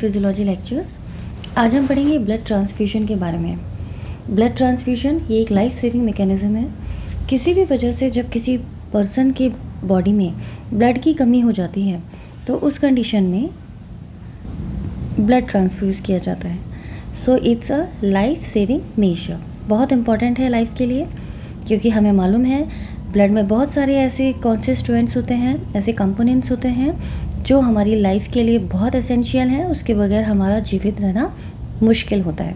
Physiology lectures. आज हम पढ़ेंगे ब्लड ट्रांसफ्यूजन के बारे में। ब्लड ट्रांसफ्यूजन ये एक लाइफ सेविंग मैकेनिज़्म है। किसी भी वजह से जब किसी पर्सन के बॉडी में ब्लड की कमी हो जाती है तो उस कंडीशन में ब्लड ट्रांसफ्यूज किया जाता है। So it's a life saving measure. बहुत इंपॉर्टेंट है लाइफ के लिए, क्योंकि हमें मालूम है ब्लड में बहुत सारे ऐसे कॉन्स्टिट्यूएंट्स होते हैं, ऐसे कंपोनेंट्स होते हैं जो हमारी लाइफ के लिए बहुत एसेंशियल हैं। उसके बगैर हमारा जीवित रहना मुश्किल होता है।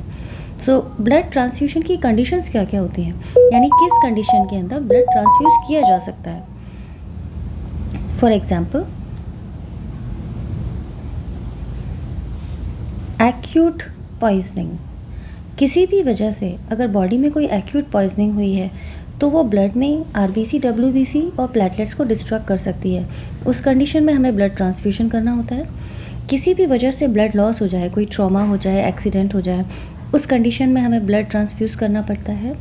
सो ब्लड ट्रांसफ्यूजन की कंडीशंस क्या क्या होती हैं, यानी किस कंडीशन के अंदर ब्लड ट्रांसफ्यूज किया जा सकता है। For example, acute poisoning. किसी भी वजह से अगर बॉडी में कोई एक्यूट पॉइजनिंग हुई है तो वो ब्लड में आरबीसी, डब्ल्यूबीसी और प्लेटलेट्स को डिस्ट्रॉय कर सकती है। उस कंडीशन में हमें ब्लड ट्रांसफ्यूजन करना होता है। किसी भी वजह से ब्लड लॉस हो जाए, कोई ट्रॉमा हो जाए, एक्सीडेंट हो जाए, उस कंडीशन में हमें ब्लड ट्रांसफ्यूज करना पड़ता है।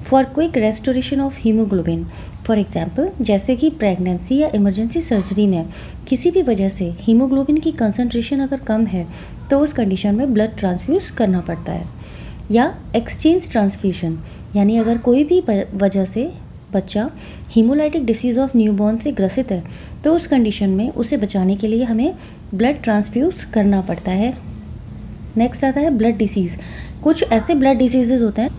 For quick restoration of haemoglobin, for example जैसे कि प्रेगनेंसी या इमरजेंसी सर्जरी में किसी भी वजह से हीमोग्लोबिन की कंसनट्रेशन अगर कम है तो उस कंडीशन में ब्लड ट्रांसफ्यूज करना पड़ता है। या एक्सचेंज ट्रांसफ्यूजन, यानी अगर कोई भी वजह से बच्चा हीमोलाइटिक डिसीज़ ऑफ न्यूबॉर्न से ग्रसित है तो उस कंडीशन में उसे बचाने के लिए हमें ब्लड ट्रांसफ्यूज करना पड़ता है। नेक्स्ट आता है ब्लड डिसीज़। कुछ ऐसे ब्लड डिसीजेज़ होते हैं,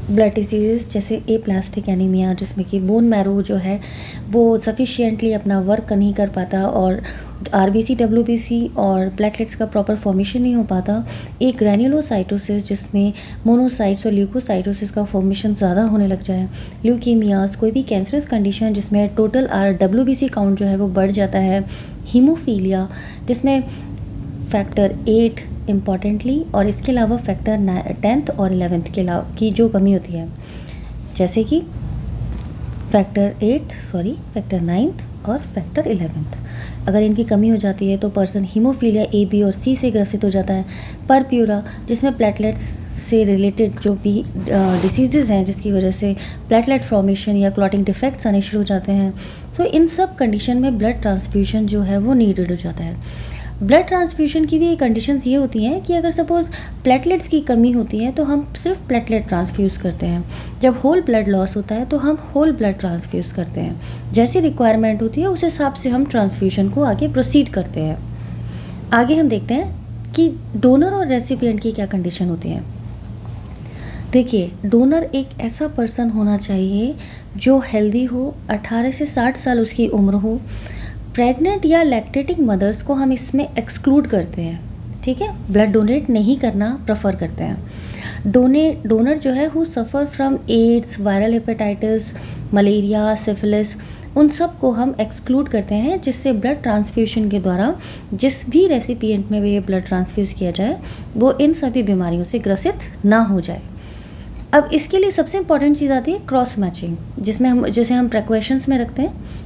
ब्लड डिसीज़ जैसे एप्लास्टिक एनीमिया, जिसमें कि बोन मैरो जो है वो सफिशिएंटली अपना वर्क नहीं कर पाता और आरबीसी, डब्ल्यूबीसी और प्लेटलेट्स का प्रॉपर फॉर्मेशन नहीं हो पाता। एक ग्रैन्युलोसाइटोसिस जिसमें मोनोसाइट्स और ल्यूकोसाइटोसिस का फॉर्मेशन ज़्यादा होने लग जाए। ल्यूकीमियाज, कोई भी कैंसरस कंडीशन जिसमें टोटल डब्ल्यूबीसी काउंट जो है वो बढ़ जाता है। हीमोफीलिया, जिसमें फैक्टर 8 इम्पॉर्टेंटली और इसके अलावा फैक्टर 10th और 11th के अलावा की जो कमी होती है, जैसे कि फैक्टर 9th और फैक्टर 11th, अगर इनकी कमी हो जाती है तो पर्सन हीमोफीलिया ए, बी और सी से ग्रसित हो जाता है। परप्यूरा, जिसमें प्लेटलेट्स से रिलेटेड जो भी डिसीज़ हैं जिसकी वजह से प्लेटलेट फॉर्मेशन या क्लॉटिंग डिफेक्ट्स आने शुरू हो जाते हैं। तो इन सब कंडीशन में ब्लड ट्रांसफ्यूजन जो है वो नीडेड हो जाता है। ब्लड ट्रांसफ्यूजन की भी कंडीशंस ये होती हैं कि अगर सपोज़ प्लेटलेट्स की कमी होती है तो हम सिर्फ प्लेटलेट ट्रांसफ्यूज़ करते हैं। जब होल ब्लड लॉस होता है तो हम होल ब्लड ट्रांसफ्यूज़ करते हैं। जैसी रिक्वायरमेंट होती है उस हिसाब से हम ट्रांसफ्यूजन को आगे प्रोसीड करते हैं। आगे हम देखते हैं कि डोनर और रेसिपिएंट की क्या कंडीशन होती है। देखिए, डोनर एक ऐसा पर्सन होना चाहिए जो हेल्दी हो, 18 से 60 साल उसकी उम्र हो। प्रेग्नेंट या लैक्टेटिंग मदर्स को हम इसमें एक्सक्लूड करते हैं, ठीक है, ब्लड डोनेट नहीं करना प्रेफर करते हैं। डोनर जो है who suffer from AIDS, viral hepatitis, malaria, syphilis, उन सब को हम एक्सक्लूड करते हैं, जिससे ब्लड ट्रांसफ्यूजन के द्वारा जिस भी रेसिपिएंट में भी ब्लड ट्रांसफ्यूज किया जाए वो इन सभी बीमारियों से ग्रसित ना हो जाए। अब इसके लिए सबसे इम्पॉर्टेंट चीज़ आती है क्रॉस मैचिंग, जिसे हम प्रिकॉशंस में रखते हैं।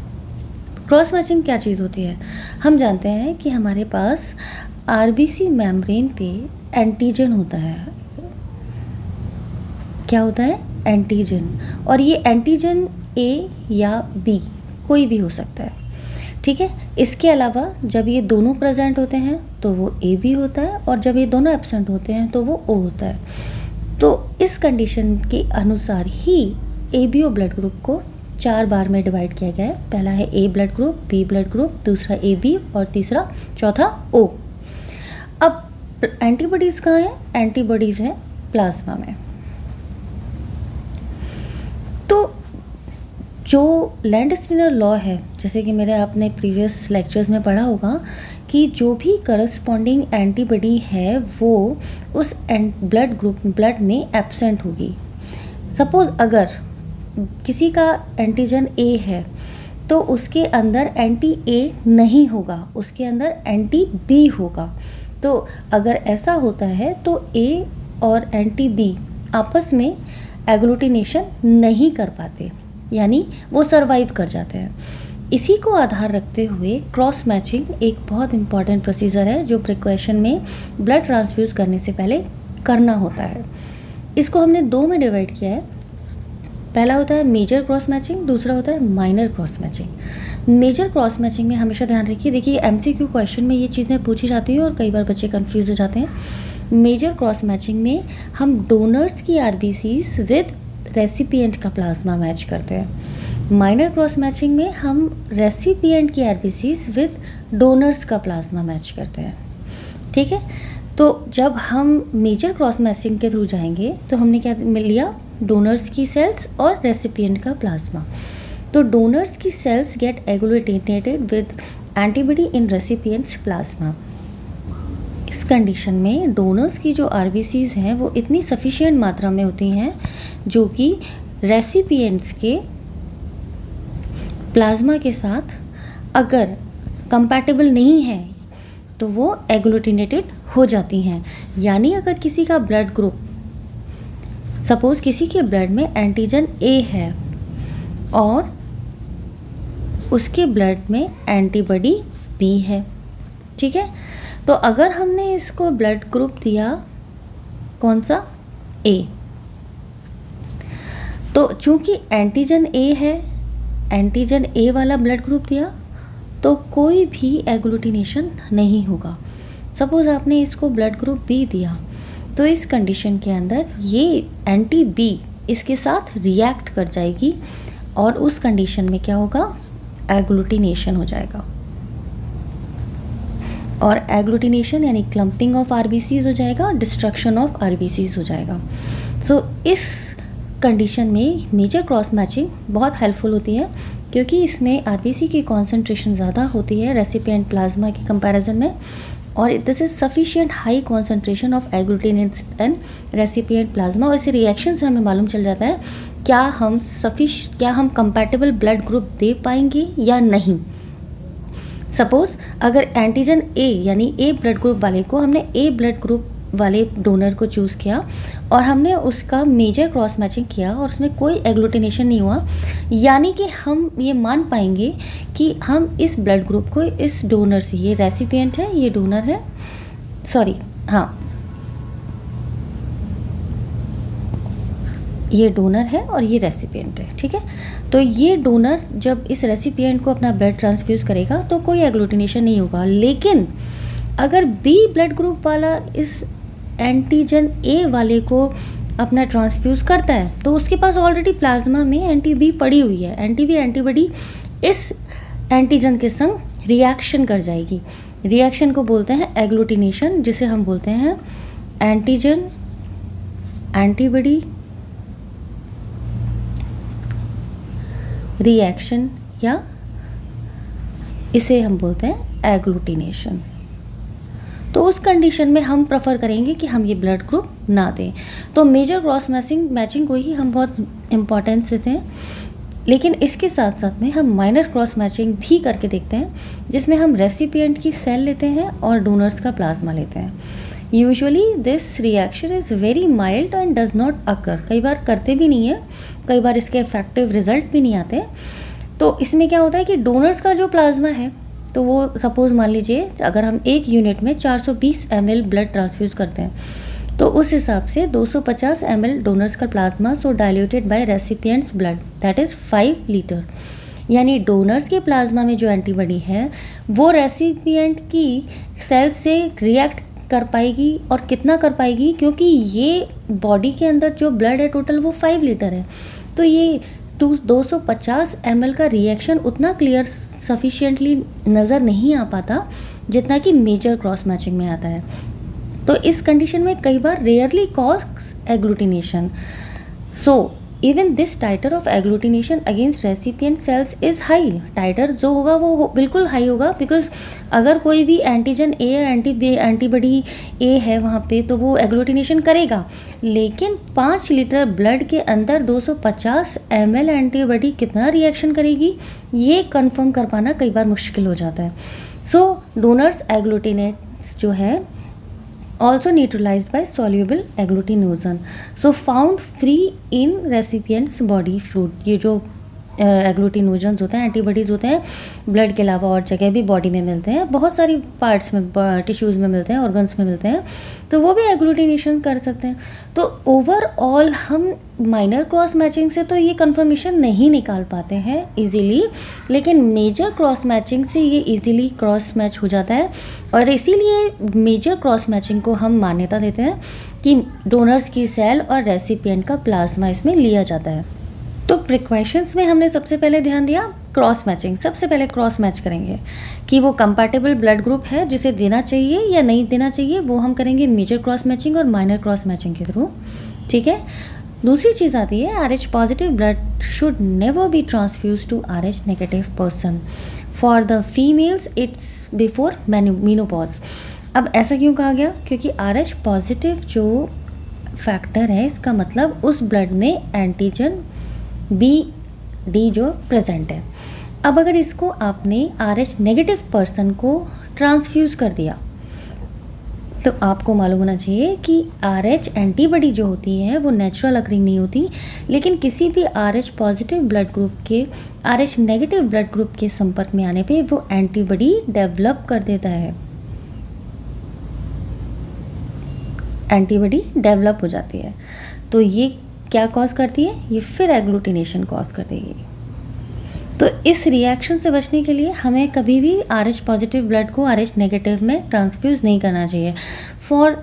क्रॉस मैचिंग क्या चीज़ होती है? हम जानते हैं कि हमारे पास आरबीसी मेम्ब्रेन पे एंटीजन होता है। क्या होता है? एंटीजन। और ये एंटीजन ए या बी कोई भी हो सकता है, ठीक है। इसके अलावा जब ये दोनों प्रेजेंट होते हैं तो वो ए बी होता है, और जब ये दोनों एब्सेंट होते हैं तो वो ओ होता है। तो इस कंडीशन के अनुसार ही A B O blood group को 4 बार में डिवाइड किया गया है। पहला है A blood group, B blood group, दूसरा ए बी और चौथा ओ। अब एंटीबॉडीज़ कहाँ हैं? एंटीबॉडीज़ हैं प्लाज्मा में। तो जो लैंडस्टीनर लॉ है, जैसे कि मेरे आपने प्रीवियस लेक्चर्स में पढ़ा होगा कि जो भी करस्पॉन्डिंग एंटीबॉडी है वो उस ब्लड में एब्सेंट होगी। सपोज़ अगर किसी का एंटीजन ए है तो उसके अंदर एंटी ए नहीं होगा, उसके अंदर एंटी बी होगा। तो अगर ऐसा होता है तो ए और एंटी बी आपस में एग्लूटिनेशन नहीं कर पाते, यानी वो सरवाइव कर जाते हैं। इसी को आधार रखते हुए क्रॉस मैचिंग एक बहुत इंपॉर्टेंट प्रोसीजर है जो प्रिकॉशन में ब्लड ट्रांसफ्यूज करने से पहले करना होता है। इसको हमने 2 में डिवाइड किया है। पहला होता है मेजर क्रॉस मैचिंग, दूसरा होता है minor cross matching. Major cross matching में हमेशा ध्यान रखिए, देखिए एमसीक्यू क्वेश्चन में ये चीज़ें पूछी जाती हैं और कई बार बच्चे कंफ्यूज हो जाते हैं। मेजर क्रॉस मैचिंग में हम डोनर्स की आरबीसीज विद रेसिपिएंट का प्लाज्मा मैच करते हैं। माइनर क्रॉस मैचिंग में हम रेसिपिएंट की आरबीसीज विद डोनर्स का प्लाज्मा मैच करते हैं। ठीक है, तो जब हम मेजर क्रॉस मैचिंग के थ्रू जाएंगे तो हमने क्या लिया, डोनर्स की सेल्स और रेसिपिएंट का प्लाज्मा। तो डोनर्स की cells get agglutinated with antibody in recipients plasma. इस कंडीशन में डोनर्स की जो आरबीसीज हैं वो इतनी सफिशिएंट मात्रा में होती हैं जो कि रेसिपिएंट्स के प्लाज्मा के साथ अगर कंपैटिबल नहीं है तो वो एग्लूटिनेटेड हो जाती हैं। यानी अगर किसी का ब्लड ग्रुप, सपोज किसी के ब्लड में एंटीजन ए है और उसके ब्लड में एंटीबॉडी बी है, ठीक है, तो अगर हमने इसको ब्लड ग्रुप दिया कौन सा, ए, तो चूंकि एंटीजन ए है, एंटीजन ए वाला ब्लड ग्रुप दिया तो कोई भी एग्लूटिनेशन नहीं होगा। सपोज आपने इसको ब्लड ग्रुप बी दिया तो इस कंडीशन के अंदर ये एंटी बी इसके साथ रिएक्ट कर जाएगी और उस कंडीशन में क्या होगा, एग्लूटिनेशन हो जाएगा। और एग्लूटिनेशन यानी क्लम्पिंग ऑफ आरबीसीज हो जाएगा, डिस्ट्रक्शन ऑफ आरबीसीज हो जाएगा। सो इस कंडीशन में मेजर क्रॉस मैचिंग बहुत हेल्पफुल होती है क्योंकि इसमें आरबीसी की कॉन्सेंट्रेशन ज़्यादा होती है रेसिपिएंट प्लाज्मा के कंपैरिजन में, और this is sufficient high concentration of agglutinants and recipient plasma. और इसी रिएक्शन से हमें मालूम चल जाता है क्या हम कंपैटिबल ब्लड ग्रुप दे पाएंगे या नहीं। सपोज अगर एंटीजन ए यानी ए ब्लड ग्रुप वाले को हमने ए ब्लड ग्रुप वाले डोनर को चूज़ किया और हमने उसका मेजर क्रॉस मैचिंग किया और उसमें कोई एग्लूटिनेशन नहीं हुआ, यानी कि हम ये मान पाएंगे कि हम इस ब्लड ग्रुप को इस डोनर से, ये रेसिपिएंट है, ये डोनर है, सॉरी हाँ ये डोनर है और ये रेसिपिएंट है, ठीक है। तो ये डोनर जब इस रेसिपिएंट को अपना ब्लड ट्रांसफ्यूज़ करेगा तो कोई एग्लूटिनेशन नहीं होगा। लेकिन अगर बी ब्लड ग्रुप वाला इस एंटीजन ए वाले को अपना ट्रांसफ्यूज़ करता है तो उसके पास ऑलरेडी प्लाज्मा में एंटी बी पड़ी हुई है। एंटी बी एंटीबॉडी इस एंटीजन के संग रिएक्शन कर जाएगी। रिएक्शन को बोलते हैं एग्लूटिनेशन, जिसे हम बोलते हैं एंटीजन एंटीबॉडी रिएक्शन, या इसे हम बोलते हैं एग्लूटिनेशन। तो उस कंडीशन में हम प्रेफर करेंगे कि हम ये ब्लड ग्रुप ना दें। तो मेजर क्रॉस मैचिंग को ही हम बहुत इम्पॉर्टेंस देते हैं, लेकिन इसके साथ साथ में हम माइनर क्रॉस मैचिंग भी करके देखते हैं जिसमें हम रेसिपिएंट की सेल लेते हैं और डोनर्स का प्लाज्मा लेते हैं। Usually this reaction is very mild and does not occur, कई बार करते भी नहीं है, कई बार इसके इफेक्टिव रिजल्ट भी नहीं आते। तो इसमें क्या होता है कि डोनर्स का जो प्लाज्मा है तो वो सपोज़ मान लीजिए अगर हम एक यूनिट में 420 ml ब्लड ट्रांसफ्यूज़ करते हैं तो उस हिसाब से 250 ml डोनर्स का plasma so diluted by recipients blood, that is 5 litre. यानी डोनर्स के प्लाज्मा में जो एंटीबॉडी है वो रेसिपिएंट की सेल से रिएक्ट कर पाएगी, और कितना कर पाएगी, क्योंकि ये बॉडी के अंदर जो ब्लड है टोटल वो 5 लीटर है, तो ये 250 ml का रिएक्शन उतना क्लियर सफिशिएंटली नज़र नहीं आ पाता जितना कि मेजर क्रॉस मैचिंग में आता है। तो इस कंडीशन में कई बार rarely cause agglutination. So even this titre of agglutination against recipient cells is high. Titre जो होगा वो बिल्कुल हाई होगा, बिकॉज अगर कोई भी एंटीजन ए या एंटीबॉडी ए है वहाँ पे तो वो एग्लूटिनेशन करेगा, लेकिन 5 लीटर ब्लड के अंदर 250 ml एंटीबॉडी कितना रिएक्शन करेगी ये कंफर्म कर पाना कई बार मुश्किल हो जाता है। सो डोनर्स एग्लूटिनेट्स जो है also neutralized by soluble agglutinogen, so found free in recipient's body fluid। ये जो एग्लूटिनोजेंस होते हैं, एंटीबॉडीज़ होते हैं, ब्लड के अलावा और जगह भी बॉडी में मिलते हैं, बहुत सारी पार्ट्स में, टिश्यूज़ में मिलते हैं, ऑर्गन्स में मिलते हैं, तो वो भी एग्लूटिनेशन कर सकते हैं। तो ओवरऑल हम माइनर क्रॉस मैचिंग से तो ये कंफर्मेशन नहीं निकाल पाते हैं इजीली, लेकिन मेजर क्रॉस मैचिंग से ये इजीली क्रॉस मैच हो जाता है, और इसीलिए मेजर क्रॉस मैचिंग को हम मान्यता देते हैं कि डोनर्स की सेल और रेसिपिएंट का प्लाज्मा इसमें लिया जाता है। तो प्रिकॉशंस में हमने सबसे पहले ध्यान दिया क्रॉस मैचिंग। सबसे पहले क्रॉस मैच करेंगे कि वो कंपैटिबल ब्लड ग्रुप है जिसे देना चाहिए या नहीं देना चाहिए, वो हम करेंगे मेजर क्रॉस मैचिंग और माइनर क्रॉस मैचिंग के थ्रू, ठीक है। दूसरी चीज़ आती है RH positive blood should never be transfuse to RH negative person. For the females it's before menopause. अब ऐसा क्यों कहा गया? क्योंकि RH पॉजिटिव जो फैक्टर है, इसका मतलब उस ब्लड में एंटीजन BD जो प्रेजेंट है। अब अगर इसको आपने RH नेगेटिव पर्सन को ट्रांसफ्यूज़ कर दिया, तो आपको मालूम होना चाहिए कि RH एंटीबॉडी जो होती है वो नेचुरल अकरिंग नहीं होती, लेकिन किसी भी RH पॉजिटिव ब्लड ग्रुप के RH नेगेटिव ब्लड ग्रुप के संपर्क में आने पे वो एंटीबॉडी डेवलप कर देता है, एंटीबॉडी डेवलप हो जाती है। तो ये क्या कॉज करती है? ये फिर एग्लूटिनेशन कॉज कर देगी। तो इस रिएक्शन से बचने के लिए हमें कभी भी RH पॉजिटिव ब्लड को RH नेगेटिव में ट्रांसफ्यूज़ नहीं करना चाहिए।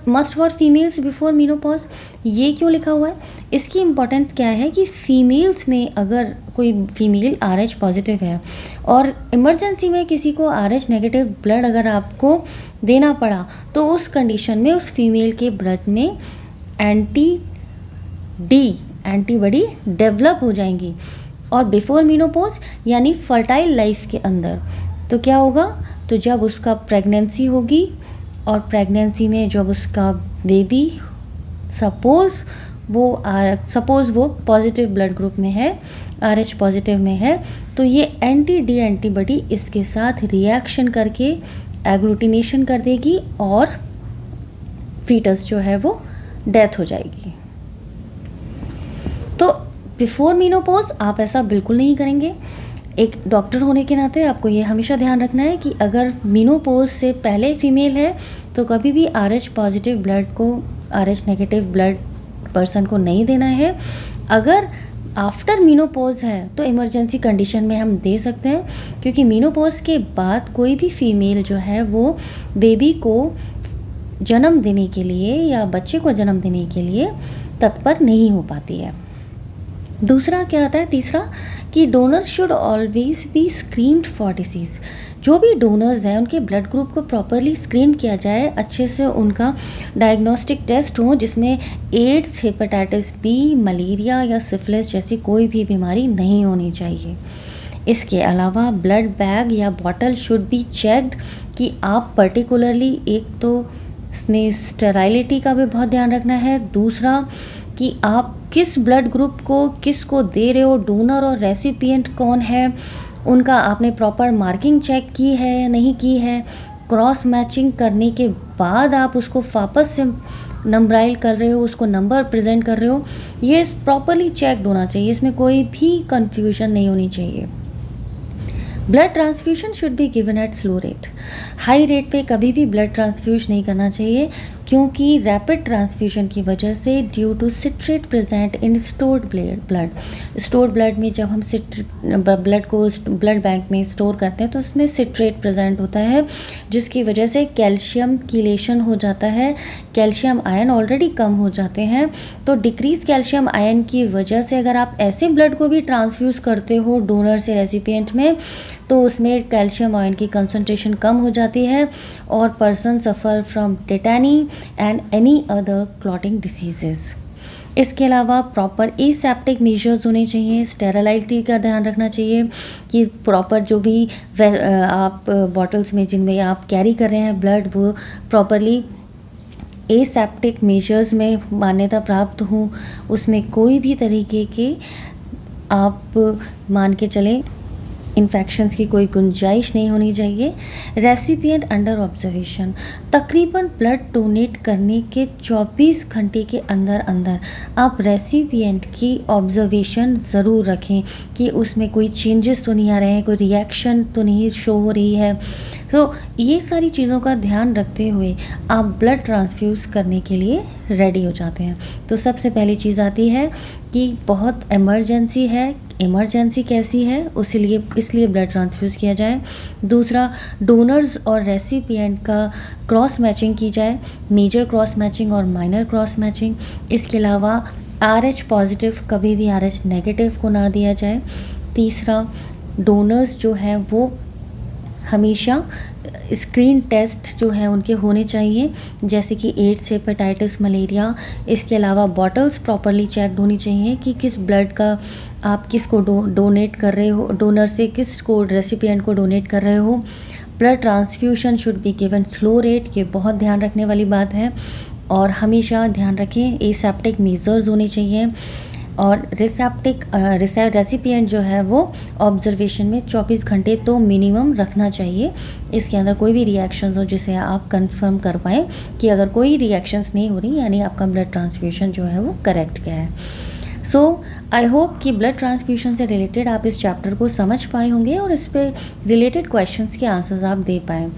Must for females before menopause, ये क्यों लिखा हुआ है? इसकी इम्पोर्टेंस क्या है कि फीमेल्स में अगर कोई फीमेल RH पॉजिटिव है और इमरजेंसी में किसी को RH नेगेटिव ब्लड अगर आपको देना पड़ा, तो उस कंडीशन में उस फीमेल के ब्लड में एंटीबॉडी डेवलप हो जाएंगी। और बिफोर मीनोपॉज यानी फर्टाइल लाइफ के अंदर तो क्या होगा? तो जब उसका प्रेगनेंसी होगी और प्रेगनेंसी में जब उसका बेबी सपोज़ वो पॉजिटिव ब्लड ग्रुप में है, RH पॉजिटिव में है, तो ये एंटी-डी एंटीबॉडी इसके साथ रिएक्शन करके एग्लूटिनेशन कर देगी और फीटस जो है वो डेथ हो जाएगी। तो बिफोर मीनोपॉज आप ऐसा बिल्कुल नहीं करेंगे। एक डॉक्टर होने के नाते आपको ये हमेशा ध्यान रखना है कि अगर मीनोपॉज से पहले फीमेल है तो कभी भी RH पॉजिटिव ब्लड को RH नेगेटिव ब्लड पर्सन को नहीं देना है। अगर आफ्टर मीनोपॉज है तो इमरजेंसी कंडीशन में हम दे सकते हैं, क्योंकि मीनोपॉज के बाद कोई भी फीमेल जो है वो बेबी को जन्म देने के लिए या बच्चे को जन्म देने के लिए तत्पर नहीं हो पाती है। दूसरा क्या आता है? तीसरा कि donors should always be screened for disease. जो भी डोनर्स हैं उनके ब्लड ग्रुप को प्रॉपरली स्क्रीन किया जाए, अच्छे से उनका डायग्नोस्टिक टेस्ट हो जिसमें एड्स, हेपेटाइटिस B, मलेरिया या सिफिलिस जैसी कोई भी बीमारी नहीं होनी चाहिए। इसके अलावा ब्लड बैग या बॉटल शुड बी चेक्ड कि आप पर्टिकुलरली, एक तो इसमें स्टेराइलिटी का भी बहुत ध्यान रखना है, दूसरा कि आप किस ब्लड ग्रुप को किसको दे रहे हो, डोनर और रेसिपिएंट कौन है, उनका आपने प्रॉपर मार्किंग चेक की है या नहीं की है। क्रॉस मैचिंग करने के बाद आप उसको वापस से नंबराइल कर रहे हो, उसको नंबर प्रेजेंट कर रहे हो, ये प्रॉपरली चेकड होना चाहिए, इसमें कोई भी कंफ्यूजन नहीं होनी चाहिए। Blood transfusion should be given at slow rate. High rate पे कभी भी ब्लड ट्रांसफ्यूज नहीं करना चाहिए, क्योंकि रैपिड ट्रांसफ्यूजन की वजह से due to citrate present in stored blood में जब हम ब्लड को ब्लड बैंक में स्टोर करते हैं तो उसमें सिट्रेट प्रेजेंट होता है, जिसकी वजह से कैल्शियम कीलेशन हो जाता है, कैल्शियम आयन ऑलरेडी कम हो जाते हैं। तो डिक्रीज कैल्शियम आयन की वजह से अगर आप ऐसे ब्लड को भी ट्रांसफ्यूज़ करते हो डोनर से रेसिपिएंट में, तो उसमें कैल्शियम आयन की कंसंट्रेशन कम हो जाती है और person suffer from tetani and any other clotting diseases. इसके अलावा प्रॉपर एसेप्टिक मेजर्स होने चाहिए, स्टेरिलिटी का ध्यान रखना चाहिए कि प्रॉपर जो भी आप बॉटल्स में जिनमें आप कैरी कर रहे हैं ब्लड, वो प्रॉपरली एसेप्टिक मेजर्स में मान्यता प्राप्त हो, उसमें कोई भी तरीके के आप मान के चलें इन्फेक्शंस की कोई गुंजाइश नहीं होनी चाहिए। रेसिपिएंट अंडर ऑब्जर्वेशन, तकरीबन ब्लड डोनेट करने के 24 घंटे के अंदर अंदर आप रेसिपिएंट की ऑब्जर्वेशन ज़रूर रखें कि उसमें कोई चेंजेस तो नहीं आ रहे हैं, कोई रिएक्शन तो नहीं शो हो रही है। तो ये सारी चीज़ों का ध्यान रखते हुए आप ब्लड ट्रांसफ्यूज़ करने के लिए रेडी हो जाते हैं। तो सबसे पहली चीज़ आती है कि बहुत इमरजेंसी है, इमरजेंसी कैसी है उसीलिए इसलिए ब्लड ट्रांसफ्यूज़ किया जाए। दूसरा, डोनर्स और रेसिपिएंट का क्रॉस मैचिंग की जाए, मेजर क्रॉस मैचिंग और माइनर क्रॉस मैचिंग। इसके अलावा RH पॉजिटिव कभी भी RH नेगेटिव को ना दिया जाए। तीसरा, डोनर्स जो हैं वो हमेशा स्क्रीन टेस्ट जो है उनके होने चाहिए, जैसे कि एड्स, हेपेटाइटिस, मलेरिया। इसके अलावा बॉटल्स प्रॉपरली चेक्ड होनी चाहिए कि किस ब्लड का आप किसको डोनेट कर रहे हो, डोनर से किसको रेसिपिएंट को डोनेट कर रहे हो। Blood transfusion should be given slow rate, ये बहुत ध्यान रखने वाली बात है। और हमेशा ध्यान रखें एसेप्टिक मेजर्स होने चाहिए। और रेसिपिएंट जो है वो ऑब्जर्वेशन में 24 घंटे तो मिनिमम रखना चाहिए। इसके अंदर कोई भी रिएक्शंस हो जिसे आप कंफर्म कर पाएँ कि अगर कोई रिएक्शंस नहीं हो रही यानी आपका ब्लड ट्रांसफ्यूशन जो है वो करेक्ट गया है। सो आई होप कि ब्लड ट्रांसफ्यूशन से रिलेटेड आप इस चैप्टर को समझ पाए होंगे और इस पर रिलेटेड क्वेश्चंस के आंसर्स आप दे पाएँ।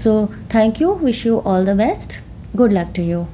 So thank you, wish you all the best, good luck to you.